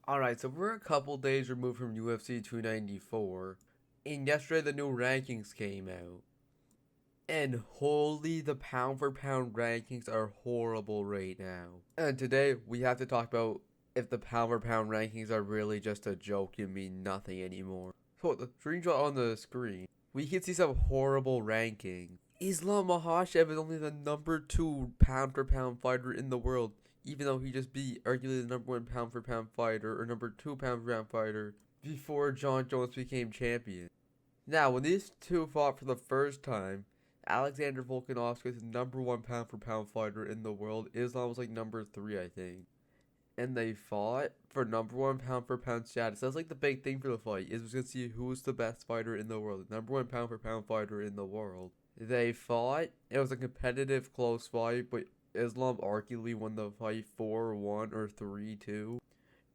Alright, so we're a couple days removed from UFC 294, and yesterday the new rankings came out. And holy, the pound for pound rankings are horrible right now. And today we have to talk about if the pound for pound rankings are really just a joke and mean nothing anymore. So the screenshot on the screen, we can see some horrible rankings. Islam Makhachev is only the number 2 pound for pound fighter in the world, even though he just beat arguably the number 1 pound for pound fighter or number 2 pound for pound fighter before John Jones became champion. Now, when these two fought for the first time, Alexander Volkanovski is the number 1 pound for pound fighter in the world. Islam was like number 3, I think. And they fought for number 1 pound for pound status. That's like the big thing for the fight, is we're going to see who's the best fighter in the world. The number 1 pound for pound fighter in the world. They fought. It was a competitive, close fight, but Islam arguably won the fight 4-1 or 3-2.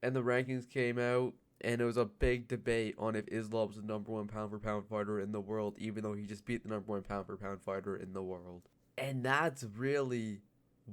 And the rankings came out, and it was a big debate on if Islam was the number 1 pound for pound fighter in the world, even though he just beat the number 1 pound for pound fighter in the world. And that's really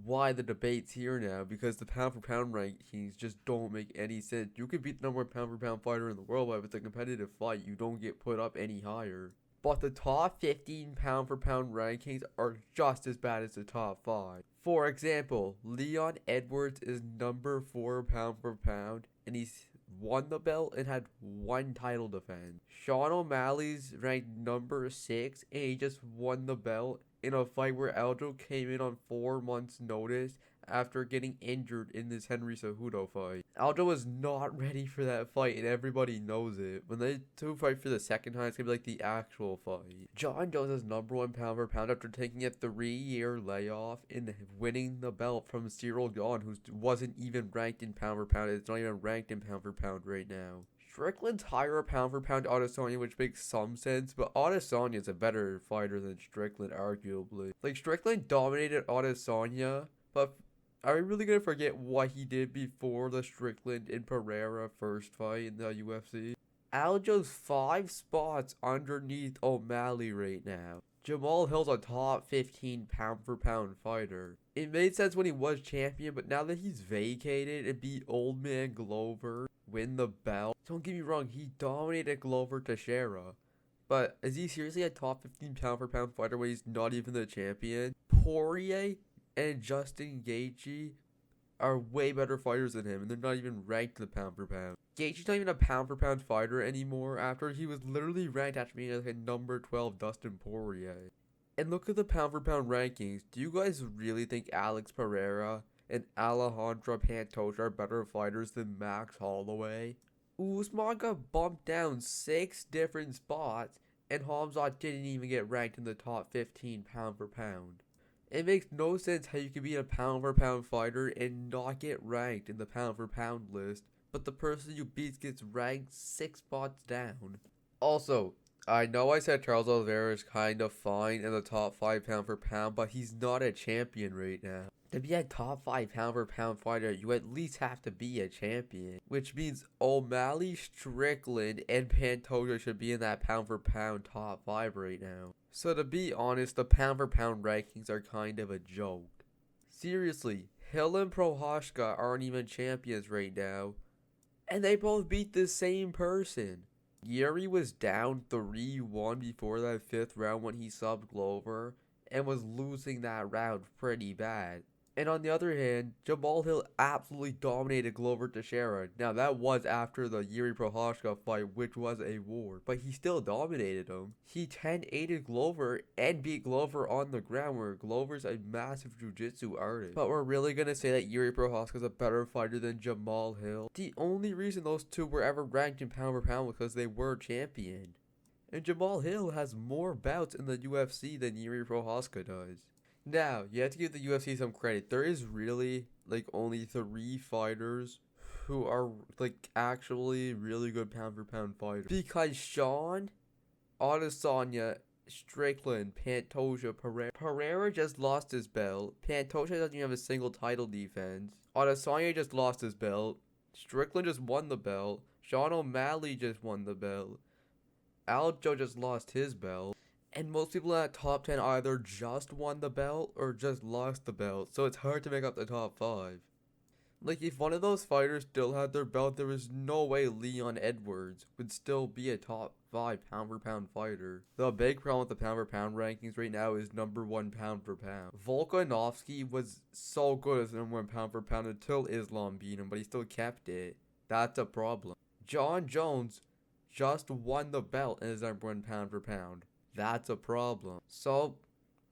why the debate's here now, because the pound for pound rankings just don't make any sense. You could beat the number 1 pound for pound fighter in the world, but if it's a competitive fight, you don't get put up any higher. But the top 15 pound for pound rankings are just as bad as the top 5. For example, Leon Edwards is number 4 pound for pound, and he's won the belt and had 1 title defense. Sean O'Malley's ranked number 6, and he just won the belt in a fight where Aljo came in on 4 months' notice after getting injured in this Henry Cejudo fight. Aljo was not ready for that fight, and everybody knows it. When they two fight for the second time, it's gonna be like the actual fight. John Jones is number 1 pound for pound after taking a 3-year layoff and winning the belt from Cyril Gane, who wasn't even ranked in pound for pound. It's not even ranked in pound for pound right now. Strickland's higher pound for pound Adesanya, which makes some sense, but Adesanya is a better fighter than Strickland, arguably. Like, Strickland dominated Adesanya, but are we really going to forget what he did before the Strickland and Pereira first fight in the UFC? Aljo's 5 spots underneath O'Malley right now. Jamal Hill's a top 15 pound for pound fighter. It made sense when he was champion, but now that he's vacated and beat Old Man Glover, win the belt. Don't get me wrong, he dominated Glover Teixeira. But is he seriously a top 15 pound for pound fighter when he's not even the champion? Poirier and Justin Gaethje are way better fighters than him, and they're not even ranked in the pound for pound. Gaethje's not even a pound for pound fighter anymore after he was literally ranked after being like a number 12 Dustin Poirier. And look at the pound for pound rankings. Do you guys really think Alex Pereira and Alejandro Pantoja are better fighters than Max Holloway? Usman got bumped down 6 different spots, and Hamzat didn't even get ranked in the top 15 pound for pound. It makes no sense how you can be a pound for pound fighter and not get ranked in the pound for pound list, but the person you beat gets ranked 6 spots down. Also, I know I said Charles Oliveira is kind of fine in the top 5 pound for pound, but he's not a champion right now. To be a top 5 pound for pound fighter, you at least have to be a champion. Which means O'Malley, Strickland, and Pantoja should be in that pound for pound top 5 right now. So to be honest, the pound for pound rankings are kind of a joke. Seriously, Hill and Prochazka aren't even champions right now, and they both beat the same person. Yuri was down 3-1 before that 5th round when he subbed Glover, and was losing that round pretty bad. And on the other hand, Jamal Hill absolutely dominated Glover Teixeira. Now that was after the Yuri Prochazka fight, which was a war, but he still dominated him. He 10-8'd Glover and beat Glover on the ground, where Glover's a massive jiu-jitsu artist. But we're really gonna say that Yuri Prochazka is a better fighter than Jamal Hill? The only reason those two were ever ranked in pound for pound was because they were champion. And Jamal Hill has more bouts in the UFC than Yuri Prochazka does. Now, you have to give the UFC some credit. There is really, like, only 3 fighters who are, like, actually really good pound for pound fighters. Because Sean, Adesanya, Strickland, Pantoja, Pereira just lost his belt. Pantoja doesn't even have a single title defense. Adesanya just lost his belt. Strickland just won the belt. Sean O'Malley just won the belt. Aljo just lost his belt. And most people in that top 10 either just won the belt or just lost the belt, so it's hard to make up the top 5. Like, if one of those fighters still had their belt, there was no way Leon Edwards would still be a top 5 pound for pound fighter. The big problem with the pound for pound rankings right now is number 1 pound for pound. Volkanovski was so good as number 1 pound for pound until Islam beat him, but he still kept it. That's a problem. John Jones just won the belt and is number 1 pound for pound. That's a problem. So,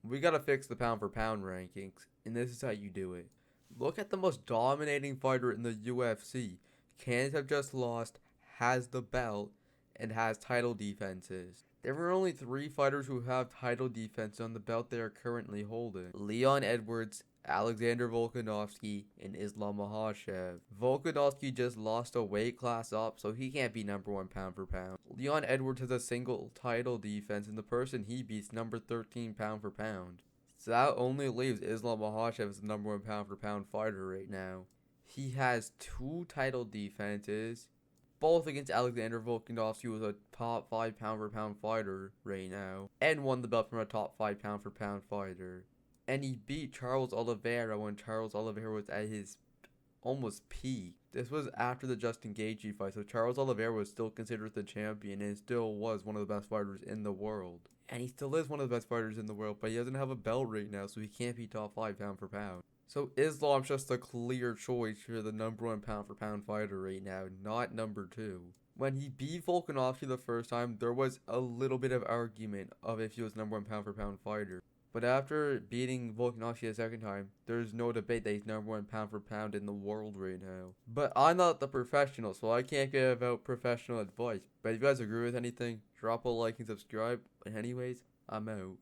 we gotta fix the pound for pound rankings, and this is how you do it. Look at the most dominating fighter in the UFC. Can't have just lost, has the belt, and has title defenses. There are only 3 fighters who have title defense on the belt they are currently holding: Leon Edwards, Alexander Volkanovski, and Islam Makhachev. Volkanovski just lost a weight class up, so he can't be number 1 pound for pound. Leon Edwards has a single title defense, and the person he beats number 13 pound for pound. So that only leaves Islam Makhachev as the number 1 pound for pound fighter right now. He has 2 title defenses, both against Alexander Volkanovski, who is a top 5 pound for pound fighter right now, and won the belt from a top 5 pound for pound fighter. And he beat Charles Oliveira when Charles Oliveira was at his almost peak. This was after the Justin Gaethje fight, so Charles Oliveira was still considered the champion and still was one of the best fighters in the world. And he still is one of the best fighters in the world, but he doesn't have a belt right now, so he can't be top 5 pound for pound. So Islam's just a clear choice for the number 1 pound for pound fighter right now, not number 2. When he beat Volkanovski the first time, there was a little bit of argument of if he was number 1 pound for pound fighter. But after beating Volkanovski the second time, there's no debate that he's number 1 pound for pound in the world right now. But I'm not the professional, so I can't give out professional advice. But if you guys agree with anything, drop a like and subscribe. But anyways, I'm out.